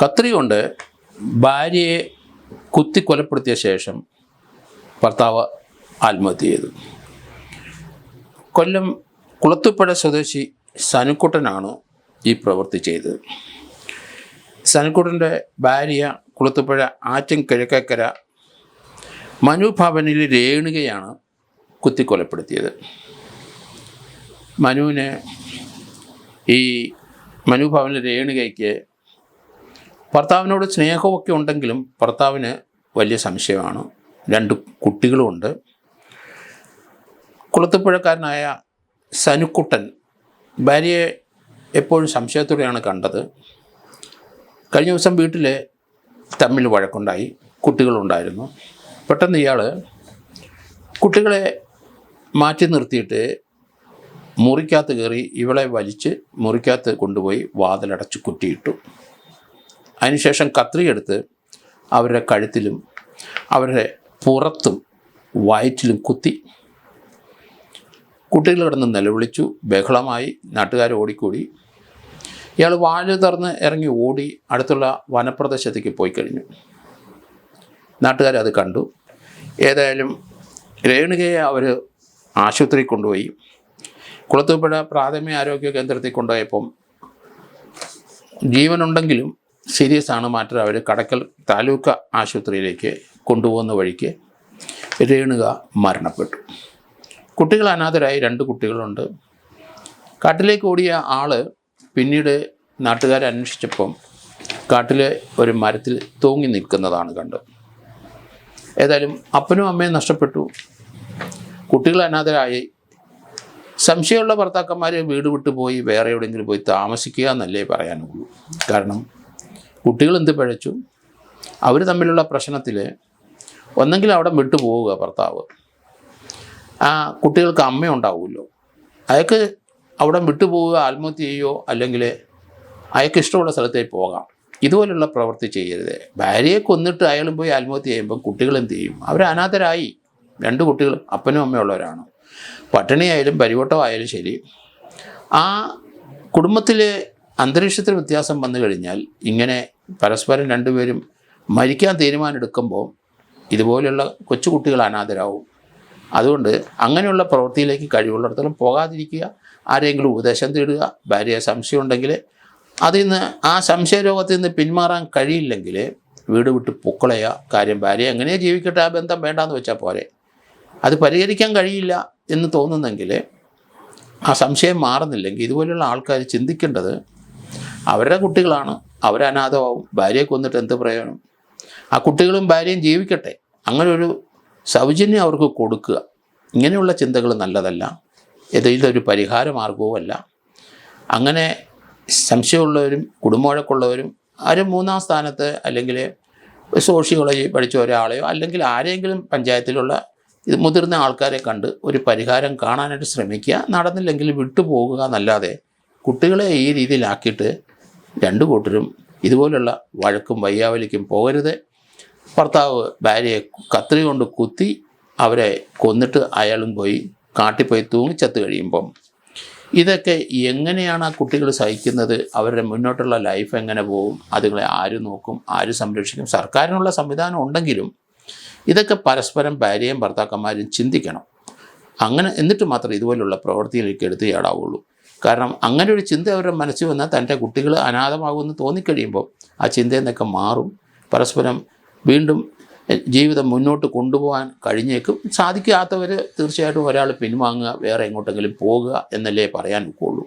കത്രി കൊണ്ട് ഭാര്യയെ കുത്തിക്കൊലപ്പെടുത്തിയ ശേഷം ഭർത്താവ് ആത്മഹത്യ ചെയ്തു. കൊല്ലം കുളത്തുപ്പുഴ സ്വദേശി സനുക്കുട്ടനാണ് ഈ പ്രവൃത്തി ചെയ്തത്. സനുക്കുട്ടൻ്റെ ഭാര്യ കുളത്തുപ്പുഴ ആറ്റിൻ കിഴക്കേക്കര മനുഭവനിൽ രേണുകയാണ് കുത്തിക്കൊലപ്പെടുത്തിയത്. മനുവിന് ഈ മനുഭവനിൽ രേണുകയ്ക്ക് ഭർത്താവിനോട് സ്നേഹമൊക്കെ ഉണ്ടെങ്കിലും ഭർത്താവിന് വലിയ സംശയമാണ്. 2 കുട്ടികളുമുണ്ട്. കുളത്തുപുഴക്കാരനായ സനുക്കുട്ടൻ ഭാര്യയെ എപ്പോഴും സംശയത്തോടെയാണ് കണ്ടത്. കഴിഞ്ഞ ദിവസം വീട്ടിൽ തമ്മിൽ വഴക്കുണ്ടായി, കുട്ടികളുണ്ടായിരുന്നു. പെട്ടെന്ന് ഇയാൾ കുട്ടികളെ മാറ്റി നിർത്തിയിട്ട് മുറിക്കകത്ത് കയറി ഇവളെ വലിച്ച് മുറിക്കകത്ത് കൊണ്ടുപോയി വാതിലടച്ച് കുറ്റിയിട്ടു. അതിനുശേഷം കത്രിയെടുത്ത് അവരുടെ കഴുത്തിലും അവരുടെ പുറത്തും വയറ്റിലും കുത്തി. കുട്ടികൾ കിടന്ന് നിലവിളിച്ചു, ബഹളമായി, നാട്ടുകാർ ഓടിക്കൂടി. ഇയാൾ വാല് തുറന്ന് ഇറങ്ങി ഓടി അടുത്തുള്ള വനപ്രദേശത്തേക്ക് പോയി കഴിഞ്ഞു. നാട്ടുകാരത് കണ്ടു. ഏതായാലും രേണുകയെ അവർ ആശുപത്രിയിൽ കൊണ്ടുപോയി. കുളത്തൂപ്പുഴ പ്രാഥമിക ആരോഗ്യ കേന്ദ്രത്തിൽ കൊണ്ടുപോയപ്പം ജീവനുണ്ടെങ്കിലും സീരിയസ് ആണ് മാറ്റർ. അവർ കടക്കൽ താലൂക്ക് ആശുപത്രിയിലേക്ക് കൊണ്ടുപോകുന്ന വഴിക്ക് രേണുക മരണപ്പെട്ടു. കുട്ടികൾ അനാഥരായി, 2 കുട്ടികളുണ്ട്. കാട്ടിലേക്ക് ഓടിയ ആൾ പിന്നീട് നാട്ടുകാരെ അന്വേഷിച്ചപ്പം കാട്ടിലെ ഒരു മരത്തിൽ തൂങ്ങി നിൽക്കുന്നതാണ് കണ്ടത്. ഏതായാലും അപ്പനും അമ്മയും നഷ്ടപ്പെട്ടു, കുട്ടികൾ അനാഥരായി. സംശയമുള്ള ഭർത്താക്കന്മാർ വീട് വിട്ടു പോയി വേറെ എവിടെയെങ്കിലും പോയി താമസിക്കുക എന്നല്ലേ പറയാനുള്ളൂ. കാരണം കുട്ടികൾ എന്ത് പിഴച്ചു? അവർ തമ്മിലുള്ള പ്രശ്നത്തിൽ ഒന്നെങ്കിൽ അവിടെ വിട്ടു പോവുക ഭർത്താവ്. ആ കുട്ടികൾക്ക് അമ്മ ഉണ്ടാവുമല്ലോ, അയാൾക്ക് അവിടെ വിട്ടു പോവുക, ആത്മഹത്യ ചെയ്യുകയോ അല്ലെങ്കിൽ അയാൾക്ക് ഇഷ്ടമുള്ള സ്ഥലത്തേക്ക് പോകാം. ഇതുപോലുള്ള പ്രവൃത്തി ചെയ്യരുത്. ഭാര്യയെ കൊന്നിട്ട് അയാളും പോയി ആത്മഹത്യ ചെയ്യുമ്പം കുട്ടികൾ എന്ത് ചെയ്യും? അവർ അനാഥരായി. 2 കുട്ടികൾ അപ്പനും അമ്മയുള്ളവരാണ്. പട്ടിണിയായാലും പരിവട്ടമായാലും ശരി, ആ കുടുംബത്തിലെ അന്തരീക്ഷത്തിൽ വ്യത്യാസം വന്നു കഴിഞ്ഞാൽ ഇങ്ങനെ പരസ്പരം 2 പേരും മരിക്കാൻ തീരുമാനമെടുക്കുമ്പോൾ ഇതുപോലെയുള്ള കൊച്ചുകുട്ടികൾ അനാഥരാവും. അതുകൊണ്ട് അങ്ങനെയുള്ള പ്രവൃത്തിയിലേക്ക് കഴിവുള്ളിടത്തോളം പോകാതിരിക്കുക. ആരെങ്കിലും ഉപദേശം തേടുക. ഭാര്യയെ സംശയമുണ്ടെങ്കിൽ അതിൽ നിന്ന്, ആ സംശയരോഗത്തിൽ നിന്ന് പിന്മാറാൻ കഴിയില്ലെങ്കിൽ വീട് വിട്ട് പൊക്കളയുക. കാര്യം ഭാര്യ എങ്ങനെയാ ജീവിക്കട്ടെ, ആ ബന്ധം വേണ്ടാന്ന് വെച്ചാൽ പോരെ. അത് പരിഹരിക്കാൻ കഴിയില്ല എന്ന് തോന്നുന്നെങ്കിൽ, ആ സംശയം മാറുന്നില്ലെങ്കിൽ ഇതുപോലെയുള്ള ആൾക്കാർ ചിന്തിക്കേണ്ടത് അവരുടെ കുട്ടികളാണ്, അവരനാഥമാവും. ഭാര്യയെ കൊന്നിട്ട് എന്ത് പ്രയോജനം? ആ കുട്ടികളും ഭാര്യയും ജീവിക്കട്ടെ. അങ്ങനെ ഒരു സൗജന്യം അവർക്ക് കൊടുക്കുക. ഇങ്ങനെയുള്ള ചിന്തകൾ നല്ലതല്ല. ഇതൊരു പരിഹാര മാർഗവുമല്ല. അങ്ങനെ സംശയമുള്ളവരും കുടുംബവഴക്കുള്ളവരും ആരും 3ാം സ്ഥാനത്ത് അല്ലെങ്കിൽ സോഷ്യോളജി പഠിച്ച ഒരാളെയോ അല്ലെങ്കിൽ ആരെങ്കിലും പഞ്ചായത്തിലുള്ള മുതിർന്ന ആൾക്കാരെ കണ്ട് ഒരു പരിഹാരം കാണാനായിട്ട് ശ്രമിക്കുക. നടന്നില്ലെങ്കിൽ വിട്ടുപോകുക എന്നല്ലാതെ കുട്ടികളെ ഈ രീതിയിലാക്കിയിട്ട് 2 കൂട്ടരും ഇതുപോലുള്ള വഴക്കും വയ്യാവലിക്കും പോകരുത്. ഭർത്താവ് ഭാര്യയെ കത്രി കൊണ്ട് കുത്തി അവരെ കൊന്നിട്ട് അയാളും പോയി കാട്ടിപ്പോയി തൂങ്ങിച്ചത്ത് കഴിയുമ്പം ഇതൊക്കെ എങ്ങനെയാണ് ആ കുട്ടികൾ സഹിക്കുന്നത്? അവരുടെ മുന്നോട്ടുള്ള ലൈഫ് എങ്ങനെ പോകും? അതുങ്ങളെ ആര് നോക്കും? ആര് സംരക്ഷിക്കും? സർക്കാരിനുള്ള സംവിധാനം ഉണ്ടെങ്കിലും ഇതൊക്കെ പരസ്പരം ഭാര്യയും ഭർത്താക്കന്മാരും ചിന്തിക്കണം. അങ്ങനെ എന്നിട്ട് മാത്രമേ ഇതുപോലുള്ള പ്രവൃത്തിയിലേക്ക് എടുത്ത് ചാടാവുള്ളൂ. കാരണം അങ്ങനെ ഒരു ചിന്ത അവരുടെ മനസ്സിൽ വന്നാൽ തൻ്റെ കുട്ടികൾ അനാഥമാകുമെന്ന് തോന്നിക്കഴിയുമ്പോൾ ആ ചിന്തയിൽ നിന്നൊക്കെ മാറും. പരസ്പരം വീണ്ടും ജീവിതം മുന്നോട്ട് കൊണ്ടുപോകാൻ കഴിഞ്ഞേക്കും. സാധിക്കാത്തവർ തീർച്ചയായിട്ടും ഒരാൾ പിൻവാങ്ങുക, വേറെ എങ്ങോട്ടെങ്കിലും പോകുക എന്നല്ലേ പറയാൻ ഒക്കുള്ളൂ.